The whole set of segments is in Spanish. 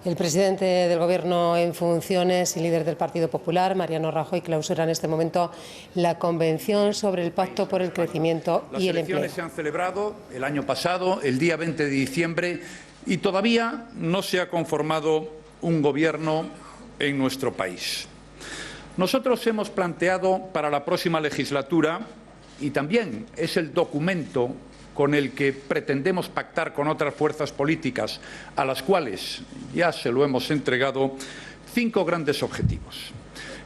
El presidente del Gobierno en funciones y líder del Partido Popular, Mariano Rajoy, clausura en este momento la Convención sobre el Pacto por el Crecimiento y el Empleo. Las elecciones se han celebrado el año pasado, el día 20 de diciembre, y todavía no se ha conformado un Gobierno en nuestro país. Nosotros hemos planteado para la próxima legislatura, y también es el documento con el que pretendemos pactar con otras fuerzas políticas, a las cuales ya se lo hemos entregado, 5 grandes objetivos.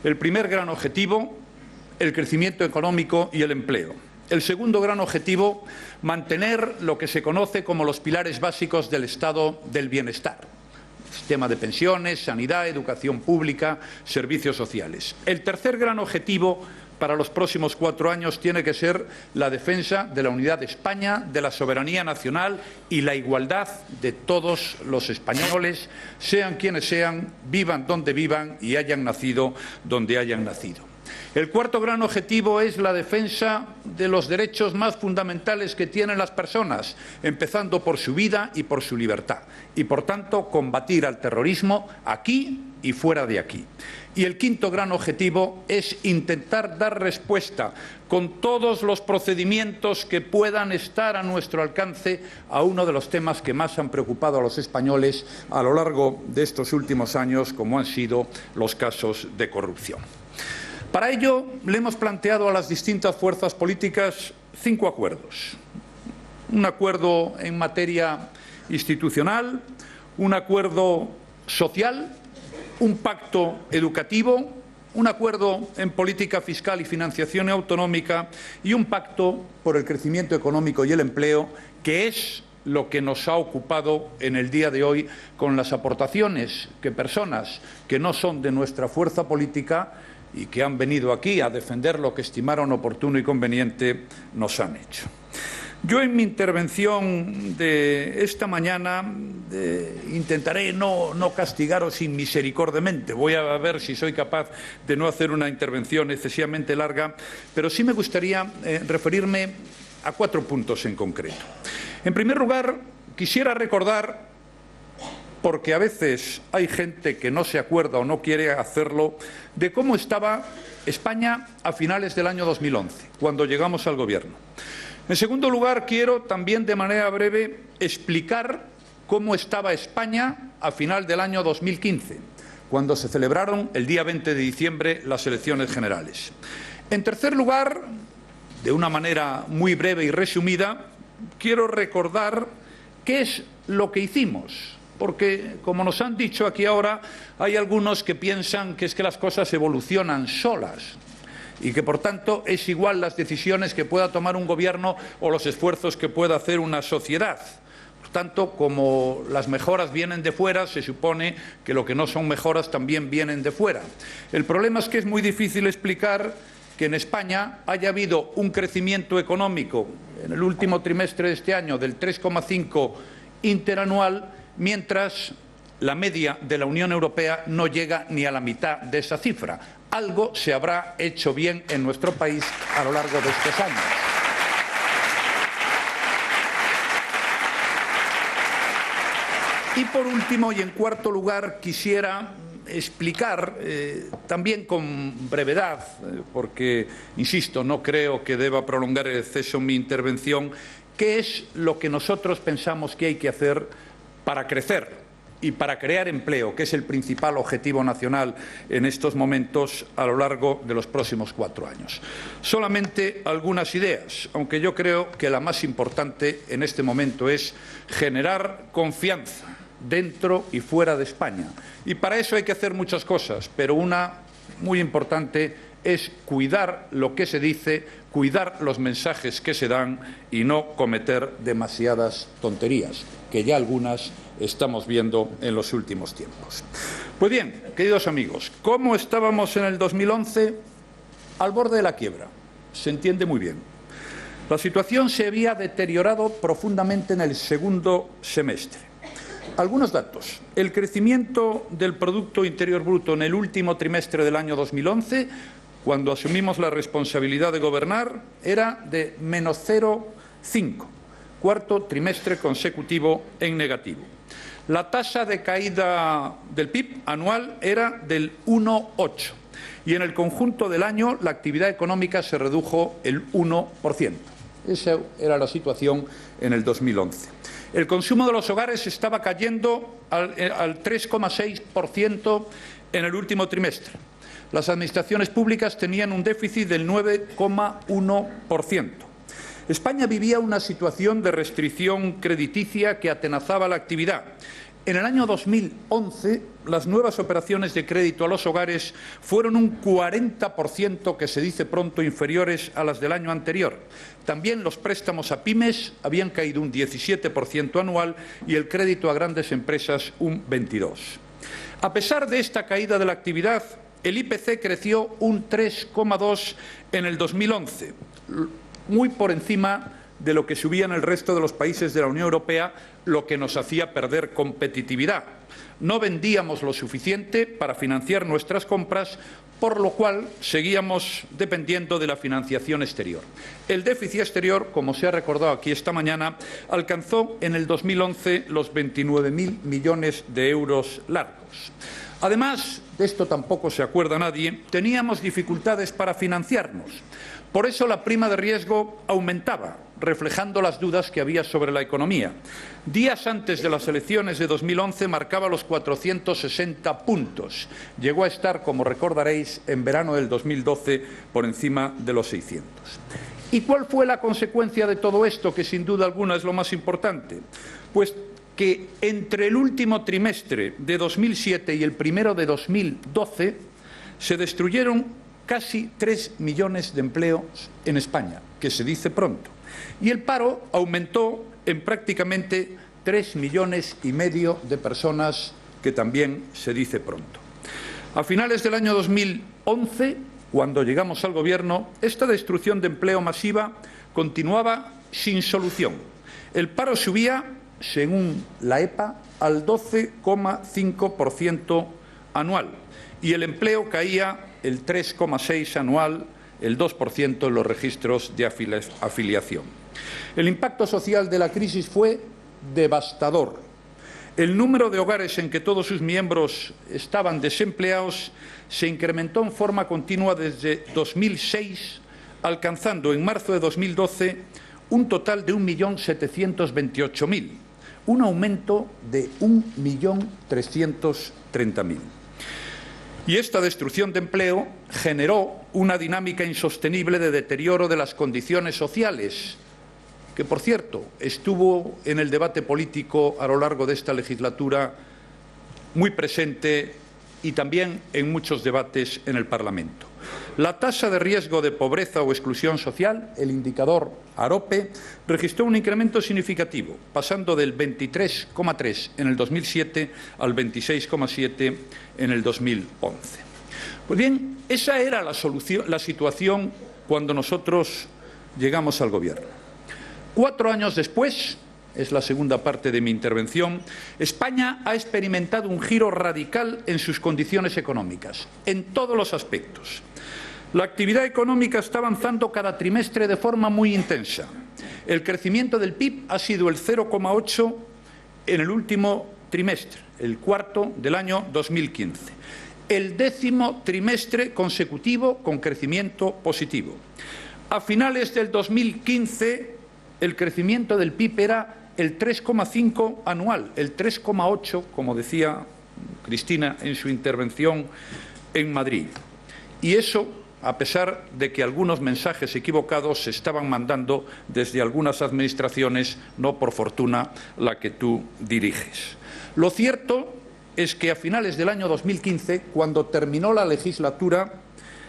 El primer gran objetivo, el crecimiento económico y el empleo. El segundo gran objetivo, mantener lo que se conoce como los pilares básicos del estado del bienestar. Sistema de pensiones, sanidad, educación pública, servicios sociales. El tercer gran objetivo para los próximos 4 años tiene que ser la defensa de la unidad de España, de la soberanía nacional y la igualdad de todos los españoles, sean quienes sean, vivan donde vivan y hayan nacido donde hayan nacido. El cuarto gran objetivo es la defensa de los derechos más fundamentales que tienen las personas, empezando por su vida y por su libertad, y por tanto combatir al terrorismo aquí y fuera de aquí. Y el quinto gran objetivo es intentar dar respuesta con todos los procedimientos que puedan estar a nuestro alcance a uno de los temas que más han preocupado a los españoles a lo largo de estos últimos años, como han sido los casos de corrupción. Para ello, le hemos planteado a las distintas fuerzas políticas 5 acuerdos. Un acuerdo en materia institucional, un acuerdo social, un pacto educativo, un acuerdo en política fiscal y financiación autonómica y un pacto por el crecimiento económico y el empleo, que es lo que nos ha ocupado en el día de hoy con las aportaciones que personas que no son de nuestra fuerza política y que han venido aquí a defender lo que estimaron oportuno y conveniente nos han hecho. Yo en mi intervención de esta mañana intentaré no castigaros inmisericordiamente. Voy a ver si soy capaz de no hacer una intervención excesivamente larga, pero sí me gustaría referirme a 4 puntos en concreto. En primer lugar, quisiera recordar, porque a veces hay gente que no se acuerda o no quiere hacerlo, de cómo estaba España a finales del año 2011, cuando llegamos al Gobierno. En segundo lugar, quiero también de manera breve explicar cómo estaba España a final del año 2015, cuando se celebraron el día 20 de diciembre las elecciones generales. En tercer lugar, de una manera muy breve y resumida, quiero recordar qué es lo que hicimos. Porque, como nos han dicho aquí ahora, hay algunos que piensan que es que las cosas evolucionan solas y que, por tanto, es igual las decisiones que pueda tomar un gobierno o los esfuerzos que pueda hacer una sociedad. Por tanto, como las mejoras vienen de fuera, se supone que lo que no son mejoras también vienen de fuera. El problema es que es muy difícil explicar que en España haya habido un crecimiento económico en el último trimestre de este año del 3,5 interanual, mientras la media de la Unión Europea no llega ni a la mitad de esa cifra. Algo se habrá hecho bien en nuestro país a lo largo de estos años. Y por último, y en cuarto lugar, quisiera explicar también con brevedad, porque, insisto, no creo que deba prolongar en exceso mi intervención, qué es lo que nosotros pensamos que hay que hacer para crecer y para crear empleo, que es el principal objetivo nacional en estos momentos a lo largo de los próximos 4 años. Solamente algunas ideas, aunque yo creo que la más importante en este momento es generar confianza dentro y fuera de España. Y para eso hay que hacer muchas cosas, pero una muy importante es cuidar lo que se dice, cuidar los mensajes que se dan y no cometer demasiadas tonterías, que ya algunas estamos viendo en los últimos tiempos. Pues bien, queridos amigos, ¿cómo estábamos en el 2011? Al borde de la quiebra, se entiende muy bien. La situación se había deteriorado profundamente en el segundo semestre. Algunos datos. El crecimiento del Producto Interior Bruto en el último trimestre del año 2011, cuando asumimos la responsabilidad de gobernar, era de menos 0,5, cuarto trimestre consecutivo en negativo. La tasa de caída del PIB anual era del 1,8% y en el conjunto del año la actividad económica se redujo el 1%. Esa era la situación en el 2011. El consumo de los hogares estaba cayendo al 3,6% en el último trimestre. Las administraciones públicas tenían un déficit del 9,1%. España vivía una situación de restricción crediticia que atenazaba la actividad. En el año 2011, las nuevas operaciones de crédito a los hogares fueron un 40%, que se dice pronto, inferiores a las del año anterior. También los préstamos a pymes habían caído un 17% anual y el crédito a grandes empresas un 22%. A pesar de esta caída de la actividad, el IPC creció un 3,2% en el 2011, muy por encima de lo que subía en el resto de los países de la Unión Europea, lo que nos hacía perder competitividad. No vendíamos lo suficiente para financiar nuestras compras, por lo cual seguíamos dependiendo de la financiación exterior. El déficit exterior, como se ha recordado aquí esta mañana, alcanzó en el 2011 los 29.000 millones de euros largos. Además, de esto tampoco se acuerda nadie, teníamos dificultades para financiarnos. Por eso la prima de riesgo aumentaba, reflejando las dudas que había sobre la economía. Días antes de las elecciones de 2011 marcaba los 460 puntos. Llegó a estar, como recordaréis, en verano del 2012 por encima de los 600. ¿Y cuál fue la consecuencia de todo esto, que sin duda alguna es lo más importante? Pues que entre el último trimestre de 2007 y el primero de 2012 se destruyeron casi 3 millones de empleos en España, que se dice pronto. Y el paro aumentó en prácticamente 3,5 millones de personas, que también se dice pronto. A finales del año 2011, cuando llegamos al Gobierno, esta destrucción de empleo masiva continuaba sin solución. El paro subía, según la EPA, al 12,5% anual y el empleo caía el 3,6% anual, el 2% en los registros de afiliación. El impacto social de la crisis fue devastador. El número de hogares en que todos sus miembros estaban desempleados se incrementó en forma continua desde 2006, alcanzando en marzo de 2012 un total de 1.728.000, un aumento de 1.330.000. Y esta destrucción de empleo generó una dinámica insostenible de deterioro de las condiciones sociales, que, por cierto, estuvo en el debate político a lo largo de esta legislatura muy presente y también en muchos debates en el Parlamento. La tasa de riesgo de pobreza o exclusión social, el indicador AROPE, registró un incremento significativo, pasando del 23,3 en el 2007 al 26,7 en el 2011. Pues bien, esa era la situación cuando nosotros llegamos al Gobierno. 4 años después, es la segunda parte de mi intervención, España ha experimentado un giro radical en sus condiciones económicas, en todos los aspectos. La actividad económica está avanzando cada trimestre de forma muy intensa. El crecimiento del PIB ha sido el 0,8 en el último trimestre, el cuarto del año 2015. El 10º trimestre consecutivo con crecimiento positivo. A finales del 2015, el crecimiento del PIB era el 3,5 anual, el 3,8, como decía Cristina en su intervención en Madrid. Y eso, a pesar de que algunos mensajes equivocados se estaban mandando desde algunas administraciones, no por fortuna la que tú diriges. Lo cierto es que a finales del año 2015, cuando terminó la legislatura,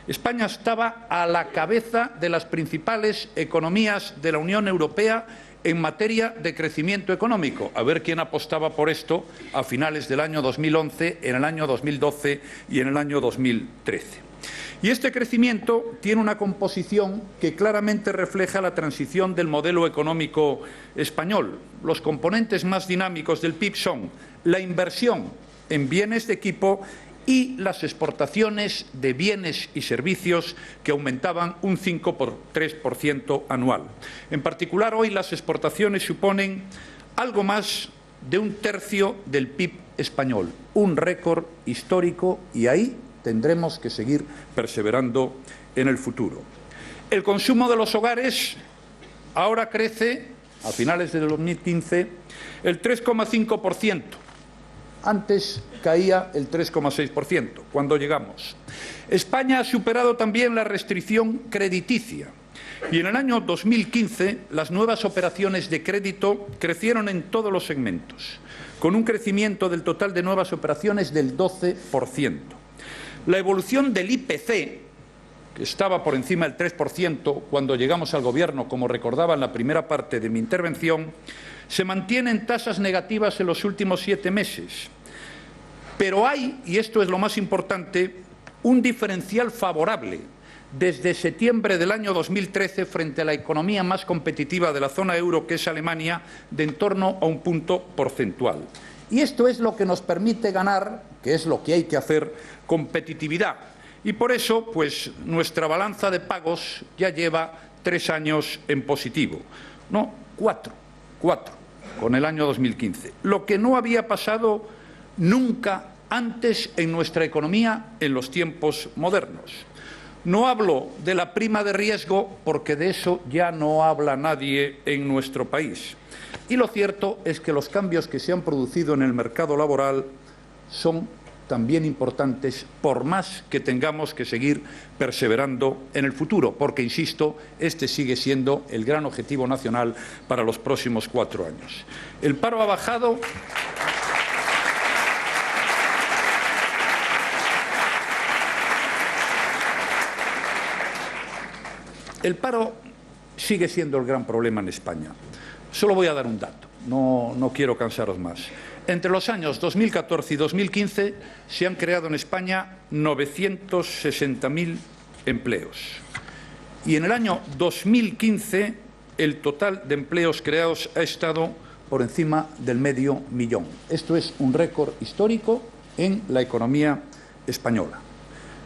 España estaba a la cabeza de las principales economías de la Unión Europea en materia de crecimiento económico. A ver quién apostaba por esto a finales del año 2011, en el año 2012 y en el año 2013. Y este crecimiento tiene una composición que claramente refleja la transición del modelo económico español. Los componentes más dinámicos del PIB son la inversión en bienes de equipo y las exportaciones de bienes y servicios, que aumentaban un 5,3% anual. En particular, hoy las exportaciones suponen algo más de 1/3 del PIB español, un récord histórico, y ahí tendremos que seguir perseverando en el futuro. El consumo de los hogares ahora crece, a finales de 2015, el 3,5%. Antes caía el 3,6% cuando llegamos. España ha superado también la restricción crediticia y en el año 2015 las nuevas operaciones de crédito crecieron en todos los segmentos, con un crecimiento del total de nuevas operaciones del 12%. La evolución del IPC, que estaba por encima del 3% cuando llegamos al Gobierno, como recordaba en la primera parte de mi intervención, se mantiene en tasas negativas en los últimos 7 meses. Pero hay, y esto es lo más importante, un diferencial favorable desde septiembre del año 2013 frente a la economía más competitiva de la zona euro, que es Alemania, de en torno a 1 punto porcentual. Y esto es lo que nos permite ganar, que es lo que hay que hacer, competitividad. Y por eso, pues, nuestra balanza de pagos ya lleva 3 años en positivo. No, 4, con el año 2015. Lo que no había pasado nunca antes en nuestra economía en los tiempos modernos. No hablo de la prima de riesgo porque de eso ya no habla nadie en nuestro país. Y lo cierto es que los cambios que se han producido en el mercado laboral son también importantes, por más que tengamos que seguir perseverando en el futuro, porque, insisto, este sigue siendo el gran objetivo nacional para los próximos 4 años. El paro ha bajado. El paro sigue siendo el gran problema en España. Solo voy a dar un dato, no quiero cansaros más. Entre los años 2014 y 2015 se han creado en España 960.000 empleos. Y en el año 2015 el total de empleos creados ha estado por encima del 500.000. Esto es un récord histórico en la economía española.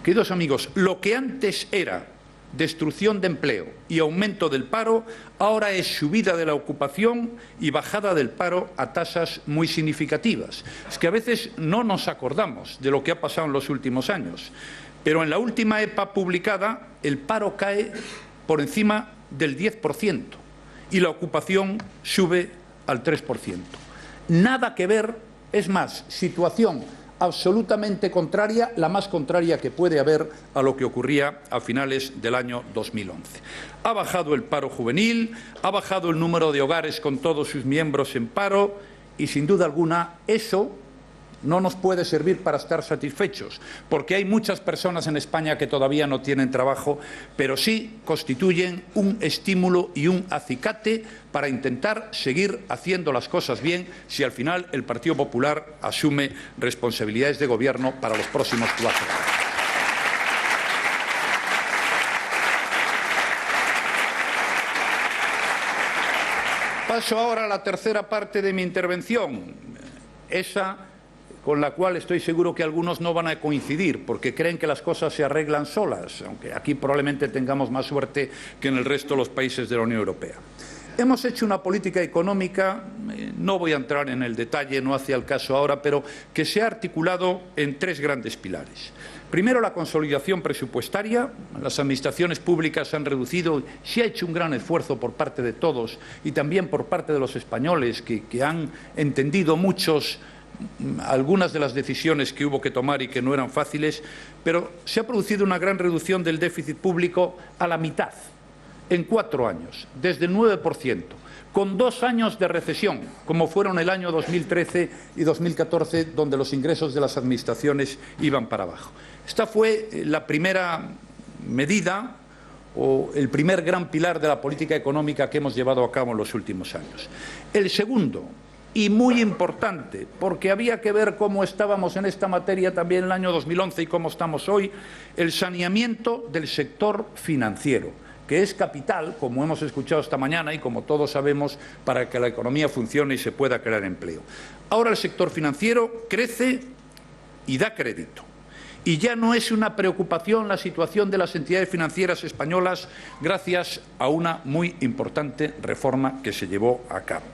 Queridos amigos, lo que antes era destrucción de empleo y aumento del paro, ahora es subida de la ocupación y bajada del paro a tasas muy significativas. Es que a veces no nos acordamos de lo que ha pasado en los últimos años, pero en la última EPA publicada el paro cae por encima del 10% y la ocupación sube al 3%. Nada que ver, es más, situación absolutamente contraria, la más contraria que puede haber a lo que ocurría a finales del año 2011. Ha bajado el paro juvenil, ha bajado el número de hogares con todos sus miembros en paro y, sin duda alguna, eso no nos puede servir para estar satisfechos, porque hay muchas personas en España que todavía no tienen trabajo, pero sí constituyen un estímulo y un acicate para intentar seguir haciendo las cosas bien si al final el Partido Popular asume responsabilidades de gobierno para los próximos 4 años. Paso ahora a la tercera parte de mi intervención, esa con la cual estoy seguro que algunos no van a coincidir, porque creen que las cosas se arreglan solas, aunque aquí probablemente tengamos más suerte que en el resto de los países de la Unión Europea. Hemos hecho una política económica, no voy a entrar en el detalle, no hace al caso ahora, pero que se ha articulado en 3 grandes pilares. Primero, la consolidación presupuestaria. Las administraciones públicas han reducido, se ha hecho un gran esfuerzo por parte de todos y también por parte de los españoles que han entendido algunas de las decisiones que hubo que tomar y que no eran fáciles, pero se ha producido una gran reducción del déficit público a la mitad, en 4 años, desde el 9%, con 2 años de recesión, como fueron el año 2013 y 2014, donde los ingresos de las administraciones iban para abajo. Esta fue la primera medida o el primer gran pilar de la política económica que hemos llevado a cabo en los últimos años. El segundo, y muy importante, porque había que ver cómo estábamos en esta materia también en el año 2011 y cómo estamos hoy, el saneamiento del sector financiero, que es capital, como hemos escuchado esta mañana y como todos sabemos, para que la economía funcione y se pueda crear empleo. Ahora el sector financiero crece y da crédito. Y ya no es una preocupación la situación de las entidades financieras españolas gracias a una muy importante reforma que se llevó a cabo.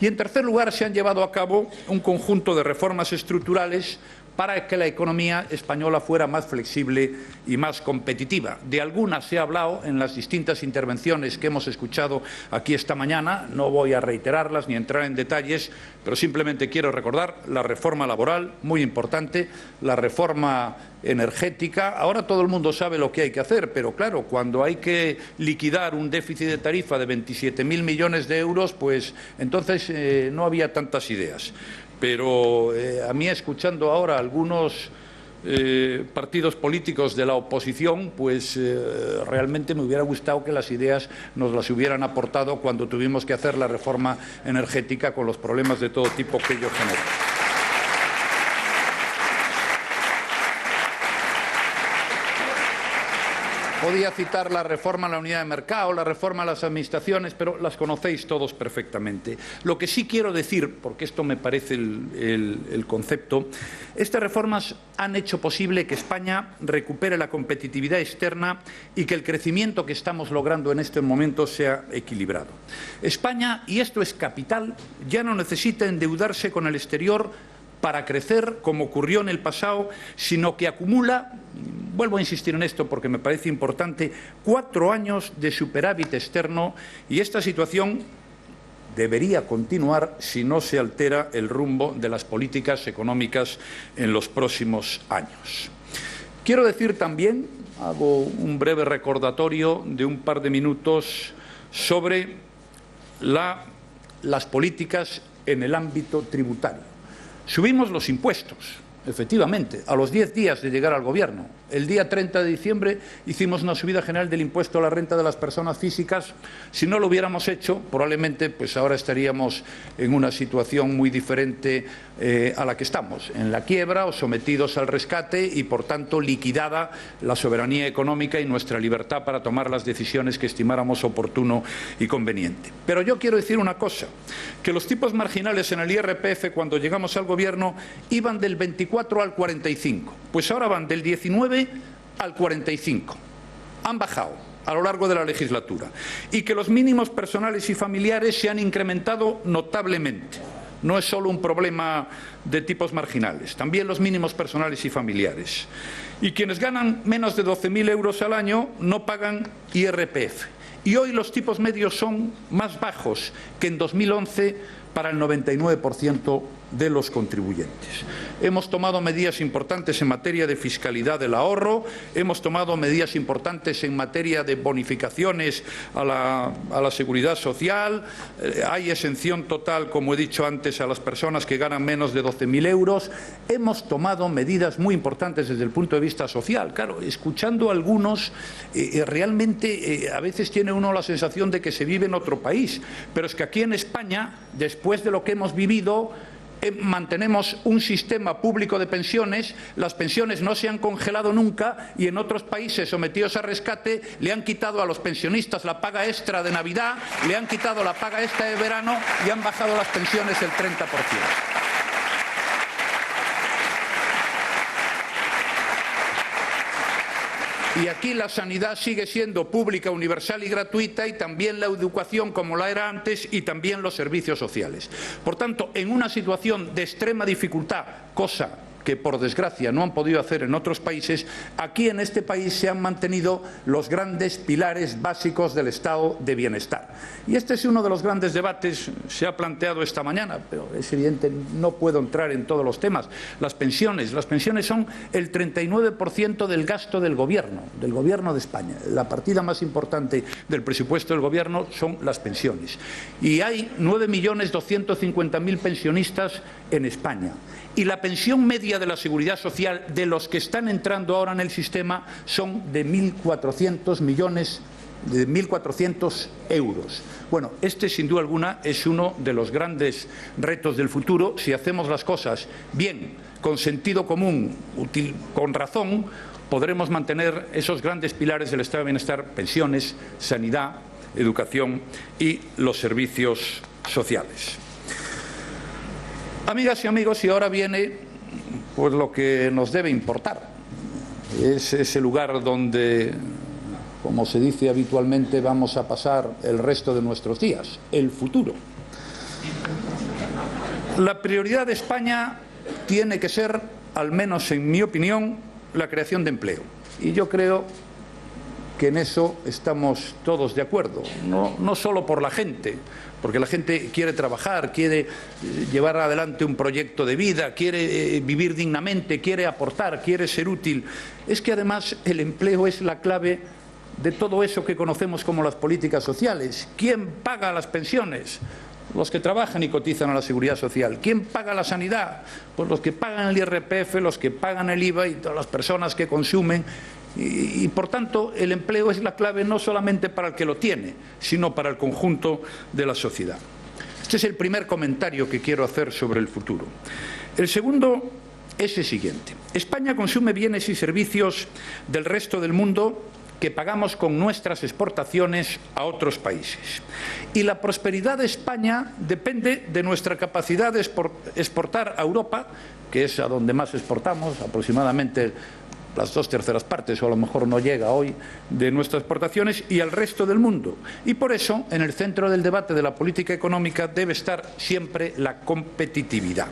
Y en tercer lugar, se han llevado a cabo un conjunto de reformas estructurales para que la economía española fuera más flexible y más competitiva. De algunas se ha hablado en las distintas intervenciones que hemos escuchado aquí esta mañana. No voy a reiterarlas ni entrar en detalles, pero simplemente quiero recordar la reforma laboral, muy importante, la reforma energética. Ahora todo el mundo sabe lo que hay que hacer, pero claro, cuando hay que liquidar un déficit de tarifa de 27.000 millones de euros, pues entonces no había tantas ideas. Pero a mí, escuchando ahora algunos partidos políticos de la oposición, pues realmente me hubiera gustado que las ideas nos las hubieran aportado cuando tuvimos que hacer la reforma energética con los problemas de todo tipo que ello generó. Podía citar la reforma a la unidad de mercado, la reforma a las administraciones, pero las conocéis todos perfectamente. Lo que sí quiero decir, porque esto me parece el concepto, estas reformas han hecho posible que España recupere la competitividad externa y que el crecimiento que estamos logrando en este momento sea equilibrado. España, y esto es capital, ya no necesita endeudarse con el exterior para crecer, como ocurrió en el pasado, sino que acumula, vuelvo a insistir en esto porque me parece importante, 4 años de superávit externo, y esta situación debería continuar si no se altera el rumbo de las políticas económicas en los próximos años. Quiero decir también, hago un breve recordatorio de un par de minutos sobre las políticas en el ámbito tributario. Subimos los impuestos, efectivamente, a los 10 días de llegar al Gobierno. El día 30 de diciembre hicimos una subida general del impuesto a la renta de las personas físicas. Si no lo hubiéramos hecho, probablemente pues ahora estaríamos en una situación muy diferente a la que estamos, en la quiebra o sometidos al rescate y, por tanto, liquidada la soberanía económica y nuestra libertad para tomar las decisiones que estimáramos oportuno y conveniente. Pero yo quiero decir una cosa, que los tipos marginales en el IRPF cuando llegamos al Gobierno iban del 24 al 45, pues ahora van del 19 al 45. Han bajado a lo largo de la legislatura. Y que los mínimos personales y familiares se han incrementado notablemente. No es solo un problema de tipos marginales, también los mínimos personales y familiares. Y quienes ganan menos de 12.000 euros al año no pagan IRPF. Y hoy los tipos medios son más bajos que en 2011 para el 99% de los contribuyentes. Hemos tomado medidas importantes en materia de fiscalidad del ahorro, hemos tomado medidas importantes en materia de bonificaciones a la seguridad social, hay exención total, como he dicho antes, a las personas que ganan menos de 12.000 euros. Hemos tomado medidas muy importantes desde el punto de vista social. Claro, escuchando a algunos, realmente a veces tiene uno la sensación de que se vive en otro país, pero es que aquí en España, después de lo que hemos vivido, mantenemos un sistema público de pensiones, las pensiones no se han congelado nunca y en otros países sometidos a rescate le han quitado a los pensionistas la paga extra de Navidad, le han quitado la paga extra de verano y han bajado las pensiones el 30%. Y aquí la sanidad sigue siendo pública, universal y gratuita, y también la educación como la era antes, y también los servicios sociales. Por tanto, en una situación de extrema dificultad, cosa que por desgracia no han podido hacer en otros países, aquí en este país se han mantenido los grandes pilares básicos del estado de bienestar. Y este es uno de los grandes debates, se ha planteado esta mañana, pero es evidente, no puedo entrar en todos los temas. Las pensiones son el 39% del gasto del Gobierno de España. La partida más importante del presupuesto del Gobierno son las pensiones. Y hay 9.250.000 pensionistas en España. Y la pensión media de la Seguridad Social de los que están entrando ahora en el sistema son de 1.400 millones, de 1.400 euros. Bueno, este sin duda alguna es uno de los grandes retos del futuro. Si hacemos las cosas bien, con sentido común, con razón, podremos mantener esos grandes pilares del estado de bienestar: pensiones, sanidad, educación y los servicios sociales. Amigas y amigos, y ahora viene pues lo que nos debe importar. es ese lugar donde, como se dice habitualmente, vamos a pasar el resto de nuestros días, el futuro. La prioridad de España tiene que ser, al menos en mi opinión, la creación de empleo. Y yo creo que en eso estamos todos de acuerdo, no solo por la gente, porque la gente quiere trabajar, quiere llevar adelante un proyecto de vida, quiere vivir dignamente, quiere aportar, quiere ser útil. Es que además el empleo es la clave de todo eso que conocemos como las políticas sociales. ¿Quién paga las pensiones? Los que trabajan y cotizan a la Seguridad Social. ¿Quién paga la sanidad? Pues los que pagan el IRPF, los que pagan el IVA y todas las personas que consumen. Y por tanto, el empleo es la clave no solamente para el que lo tiene, sino para el conjunto de la sociedad. Este es el primer comentario que quiero hacer sobre el futuro. El segundo es el siguiente. España consume bienes y servicios del resto del mundo que pagamos con nuestras exportaciones a otros países. Y la prosperidad de España depende de nuestra capacidad de exportar a Europa, que es a donde más exportamos, aproximadamente las 2/3 partes, o a lo mejor no llega hoy, de nuestras exportaciones, y al resto del mundo. Y por eso, en el centro del debate de la política económica debe estar siempre la competitividad.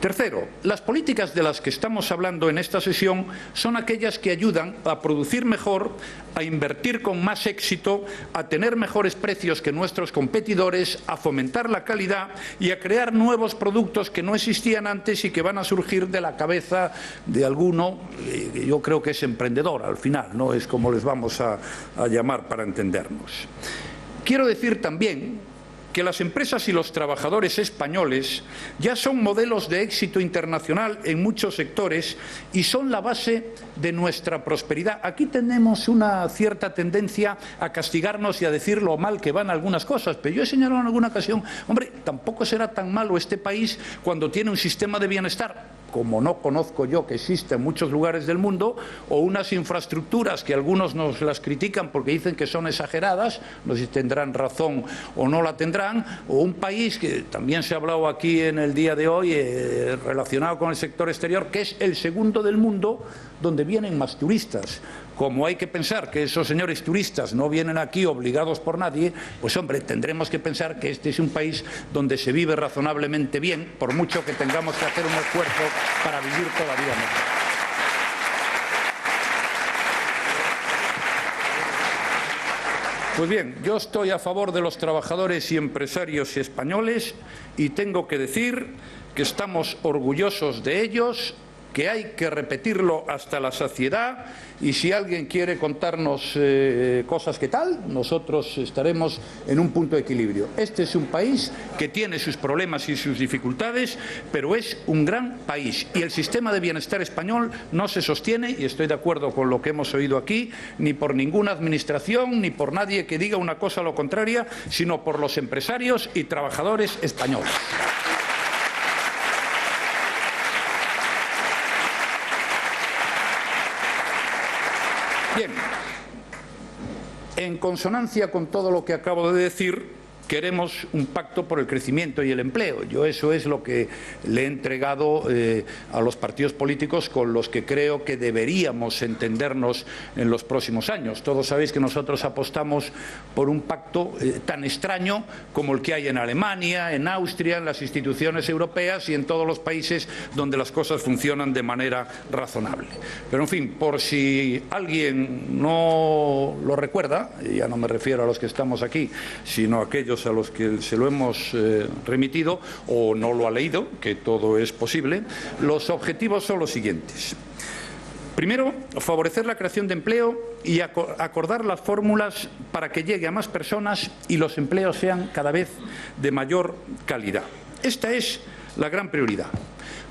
Tercero, las políticas de las que estamos hablando en esta sesión son aquellas que ayudan a producir mejor, a invertir con más éxito, a tener mejores precios que nuestros competidores, a fomentar la calidad y a crear nuevos productos que no existían antes y que van a surgir de la cabeza de alguno, que yo creo que es emprendedor al final, no es como les vamos a llamar para entendernos. Quiero decir también que las empresas y los trabajadores españoles ya son modelos de éxito internacional en muchos sectores y son la base de nuestra prosperidad. Aquí tenemos una cierta tendencia a castigarnos y a decir lo mal que van algunas cosas, pero yo he señalado en alguna ocasión, hombre, tampoco será tan malo este país cuando tiene un sistema de bienestar, como no conozco yo que existe en muchos lugares del mundo, o unas infraestructuras que algunos nos las critican porque dicen que son exageradas, no sé si tendrán razón o no la tendrán, o un país que también se ha hablado aquí en el día de hoy relacionado con el sector exterior, que es el segundo del mundo donde vienen más turistas. Como hay que pensar que esos señores turistas no vienen aquí obligados por nadie, pues hombre, tendremos que pensar que este es un país donde se vive razonablemente bien, por mucho que tengamos que hacer un esfuerzo para vivir todavía mejor. Pues bien, yo estoy a favor de los trabajadores y empresarios españoles y tengo que decir que estamos orgullosos de ellos, que hay que repetirlo hasta la saciedad, y si alguien quiere contarnos cosas que tal, nosotros estaremos en un punto de equilibrio. Este es un país que tiene sus problemas y sus dificultades, pero es un gran país y el sistema de bienestar español no se sostiene, y estoy de acuerdo con lo que hemos oído aquí, ni por ninguna administración ni por nadie que diga una cosa a lo contraria, sino por los empresarios y trabajadores españoles. Bien, en consonancia con todo lo que acabo de decir, queremos un pacto por el crecimiento y el empleo. Yo eso es lo que le he entregado a los partidos políticos con los que creo que deberíamos entendernos en los próximos años. Todos sabéis que nosotros apostamos por un pacto tan extraño como el que hay en Alemania, en Austria, en las instituciones europeas y en todos los países donde las cosas funcionan de manera razonable. Pero en fin, por si alguien no lo recuerda, ya no me refiero a los que estamos aquí, sino a aquellos a los que se lo hemos remitido o no lo ha leído, que todo es posible, los objetivos son los siguientes. Primero, favorecer la creación de empleo y acordar las fórmulas para que llegue a más personas y los empleos sean cada vez de mayor calidad. Esta es la gran prioridad.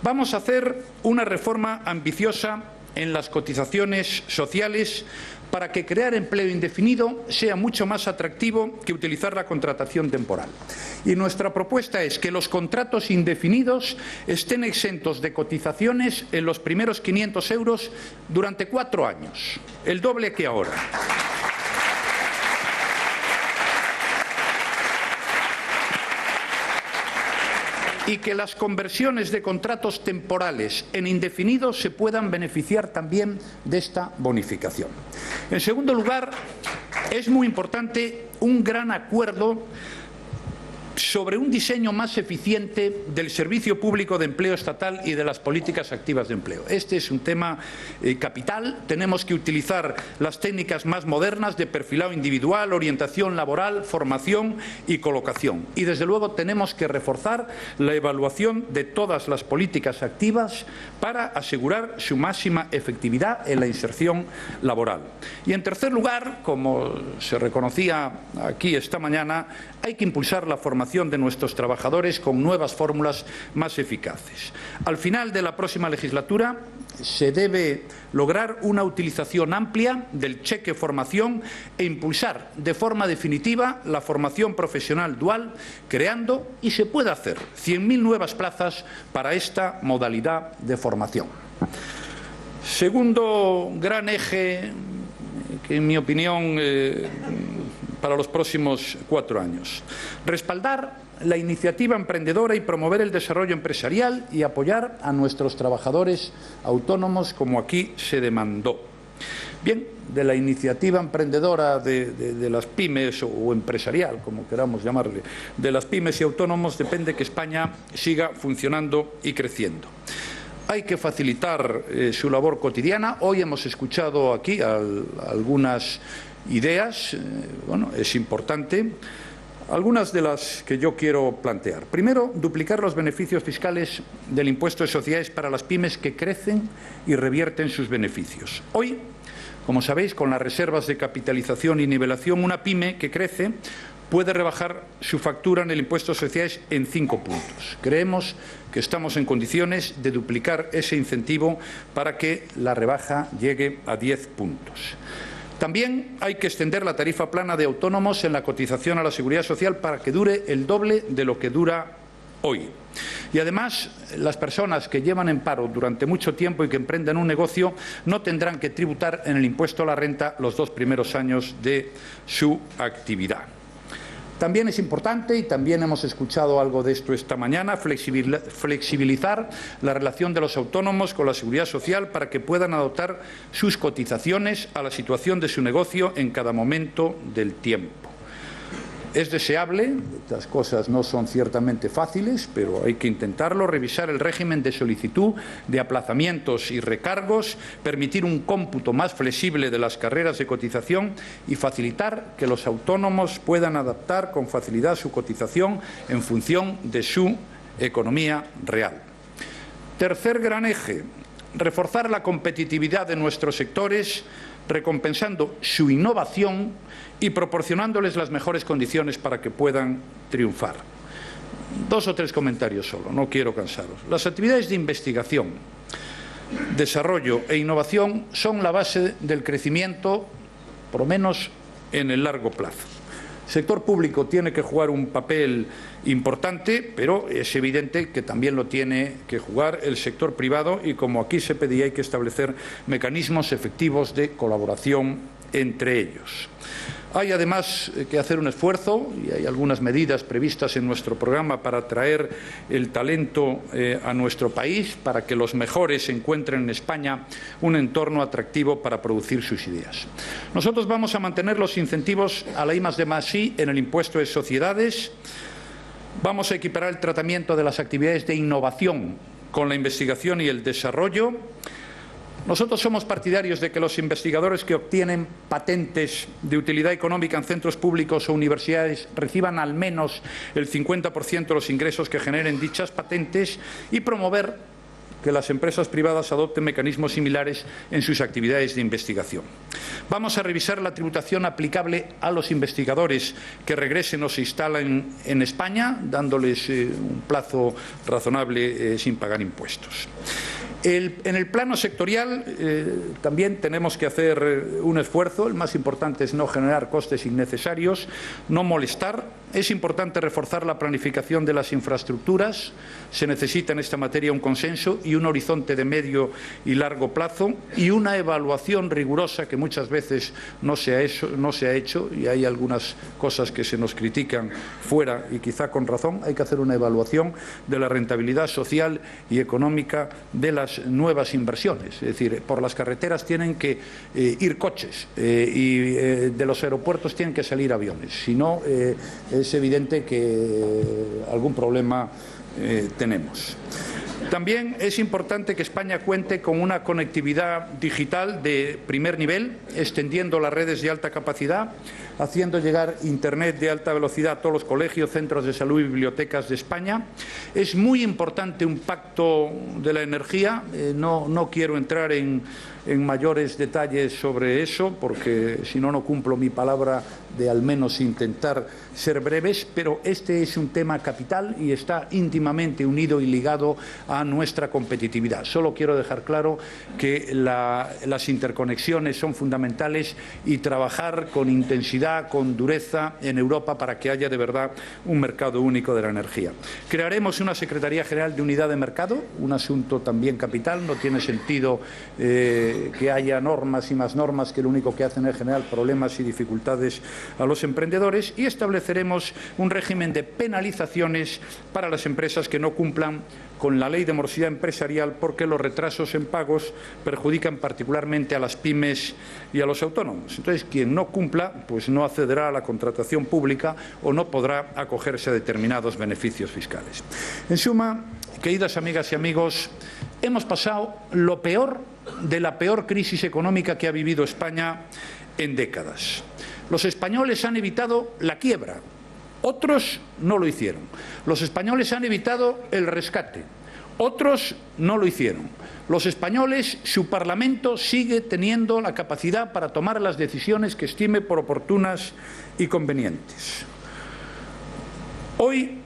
Vamos a hacer una reforma ambiciosa en las cotizaciones sociales para que crear empleo indefinido sea mucho más atractivo que utilizar la contratación temporal. Y nuestra propuesta es que los contratos indefinidos estén exentos de cotizaciones en los primeros 500 euros durante 4 años, el doble que ahora. y que las conversiones de contratos temporales en indefinidos se puedan beneficiar también de esta bonificación. En segundo lugar, es muy importante un gran acuerdo sobre un diseño más eficiente del Servicio Público de Empleo Estatal y de las políticas activas de empleo. Este es un tema capital. Tenemos que utilizar las técnicas más modernas de perfilado individual, orientación laboral, formación y colocación. Y, desde luego, tenemos que reforzar la evaluación de todas las políticas activas para asegurar su máxima efectividad en la inserción laboral. Y, en tercer lugar, como se reconocía aquí esta mañana, hay que impulsar la formación de nuestros trabajadores con nuevas fórmulas más eficaces. Al final de la próxima legislatura se debe lograr una utilización amplia del cheque formación e impulsar de forma definitiva la formación profesional dual, creando, y se puede hacer, 100.000 nuevas plazas para esta modalidad de formación. Segundo gran eje, que en mi opinión para los próximos 4 años. Respaldar la iniciativa emprendedora y promover el desarrollo empresarial y apoyar a nuestros trabajadores autónomos, como aquí se demandó. Bien, de la iniciativa emprendedora de las pymes o empresarial, como queramos llamarle, de las pymes y autónomos depende que España siga funcionando y creciendo. Hay que facilitar su labor cotidiana. Hoy hemos escuchado aquí algunas ideas, bueno, es importante. Algunas de las que yo quiero plantear. Primero, duplicar los beneficios fiscales del impuesto de sociedades para las pymes que crecen y revierten sus beneficios. Hoy, como sabéis, con las reservas de capitalización y nivelación, una pyme que crece puede rebajar su factura en el impuesto de sociedades en 5 puntos. Creemos que estamos en condiciones de duplicar ese incentivo para que la rebaja llegue a 10 puntos. También hay que extender la tarifa plana de autónomos en la cotización a la Seguridad Social para que dure el doble de lo que dura hoy. Y además, las personas que llevan en paro durante mucho tiempo y que emprendan un negocio no tendrán que tributar en el impuesto a la renta los 2 primeros años de su actividad. También es importante, y también hemos escuchado algo de esto esta mañana, flexibilizar la relación de los autónomos con la Seguridad Social para que puedan adaptar sus cotizaciones a la situación de su negocio en cada momento del tiempo. Es deseable, estas cosas no son ciertamente fáciles, pero hay que intentarlo, revisar el régimen de solicitud de aplazamientos y recargos, permitir un cómputo más flexible de las carreras de cotización y facilitar que los autónomos puedan adaptar con facilidad su cotización en función de su economía real. Tercer gran eje, reforzar la competitividad de nuestros sectores, recompensando su innovación y proporcionándoles las mejores condiciones para que puedan triunfar. 2 o 3 comentarios solo, no quiero cansaros. Las actividades de investigación, desarrollo e innovación son la base del crecimiento, por lo menos en el largo plazo. El sector público tiene que jugar un papel importante, pero es evidente que también lo tiene que jugar el sector privado y, como aquí se pedía, hay que establecer mecanismos efectivos de colaboración entre ellos. Hay además que hacer un esfuerzo, y hay algunas medidas previstas en nuestro programa para atraer el talento a nuestro país, para que los mejores encuentren en España un entorno atractivo para producir sus ideas. Nosotros vamos a mantener los incentivos a la I+D+I en el impuesto de sociedades. Vamos a equiparar el tratamiento de las actividades de innovación con la investigación y el desarrollo. Nosotros somos partidarios de que los investigadores que obtienen patentes de utilidad económica en centros públicos o universidades reciban al menos el 50% de los ingresos que generen dichas patentes y promover que las empresas privadas adopten mecanismos similares en sus actividades de investigación. Vamos a revisar la tributación aplicable a los investigadores que regresen o se instalen en España, dándoles un plazo razonable sin pagar impuestos. En el plano sectorial también tenemos que hacer un esfuerzo. El más importante es no generar costes innecesarios, no molestar. Es importante reforzar la planificación de las infraestructuras. Se necesita en esta materia un consenso y un horizonte de medio y largo plazo y una evaluación rigurosa que muchas veces no se ha hecho y hay algunas cosas que se nos critican fuera y quizá con razón. Hay que hacer una evaluación de la rentabilidad social y económica de las nuevas inversiones. Es decir, por las carreteras tienen que ir coches y de los aeropuertos tienen que salir aviones. Si no, es evidente que algún problema tenemos. También es importante que España cuente con una conectividad digital de primer nivel, extendiendo las redes de alta capacidad, haciendo llegar Internet de alta velocidad a todos los colegios, centros de salud y bibliotecas de España. Es muy importante un pacto de la energía. No quiero entrar en mayores detalles sobre eso, porque si no, no cumplo mi palabra de al menos intentar ser breves, pero este es un tema capital y está íntimamente unido y ligado a nuestra competitividad. Solo quiero dejar claro que las interconexiones son fundamentales y trabajar con intensidad, con dureza en Europa para que haya de verdad un mercado único de la energía. Crearemos una Secretaría General de Unidad de Mercado, un asunto también capital. No tiene sentido que haya normas y más normas que lo único que hacen es generar problemas y dificultades a los emprendedores, y estableceremos un régimen de penalizaciones para las empresas que no cumplan con la ley de morosidad empresarial, porque los retrasos en pagos perjudican particularmente a las pymes y a los autónomos. Entonces, quien no cumpla, pues no accederá a la contratación pública o no podrá acogerse a determinados beneficios fiscales. En suma, queridas amigas y amigos, hemos pasado lo peor de la peor crisis económica que ha vivido España en décadas. Los españoles han evitado la quiebra, otros no lo hicieron. Los españoles han evitado el rescate, otros no lo hicieron. Los españoles, su Parlamento sigue teniendo la capacidad para tomar las decisiones que estime por oportunas y convenientes. Hoy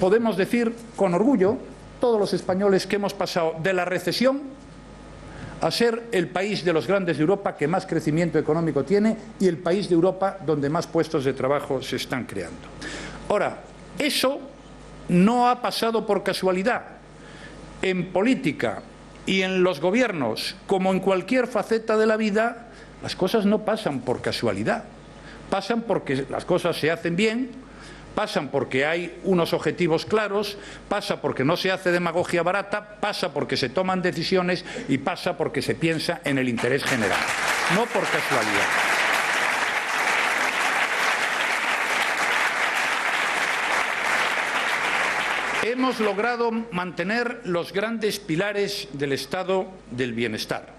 podemos decir con orgullo, todos los españoles, que hemos pasado de la recesión a ser el país de los grandes de Europa que más crecimiento económico tiene y el país de Europa donde más puestos de trabajo se están creando. Ahora, eso no ha pasado por casualidad. En política y en los gobiernos, como en cualquier faceta de la vida, las cosas no pasan por casualidad. Pasan porque las cosas se hacen bien, pasan porque hay unos objetivos claros, pasa porque no se hace demagogia barata, pasa porque se toman decisiones y pasa porque se piensa en el interés general, no por casualidad. Hemos logrado mantener los grandes pilares del estado del bienestar.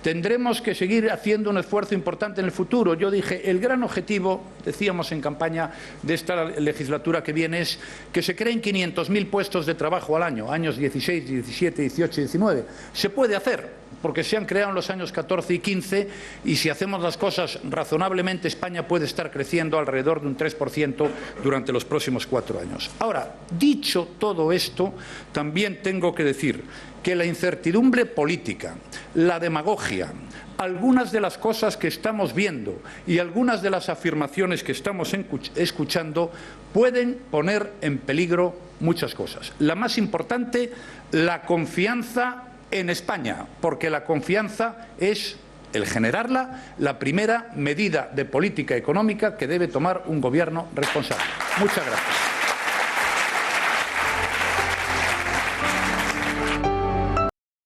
Tendremos que seguir haciendo un esfuerzo importante en el futuro. Yo dije, el gran objetivo, decíamos en campaña de esta legislatura que viene, es que se creen 500.000 puestos de trabajo al año, años 16, 17, 18 y 19. Se puede hacer, porque se han creado en los años 14 y 15, y si hacemos las cosas razonablemente, España puede estar creciendo alrededor de un 3% durante los próximos 4 años. Ahora, dicho todo esto, también tengo que decir que la incertidumbre política, la demagogia, algunas de las cosas que estamos viendo y algunas de las afirmaciones que estamos escuchando pueden poner en peligro muchas cosas. La más importante, la confianza en España, porque la confianza es, el generarla, la primera medida de política económica que debe tomar un gobierno responsable. Muchas gracias.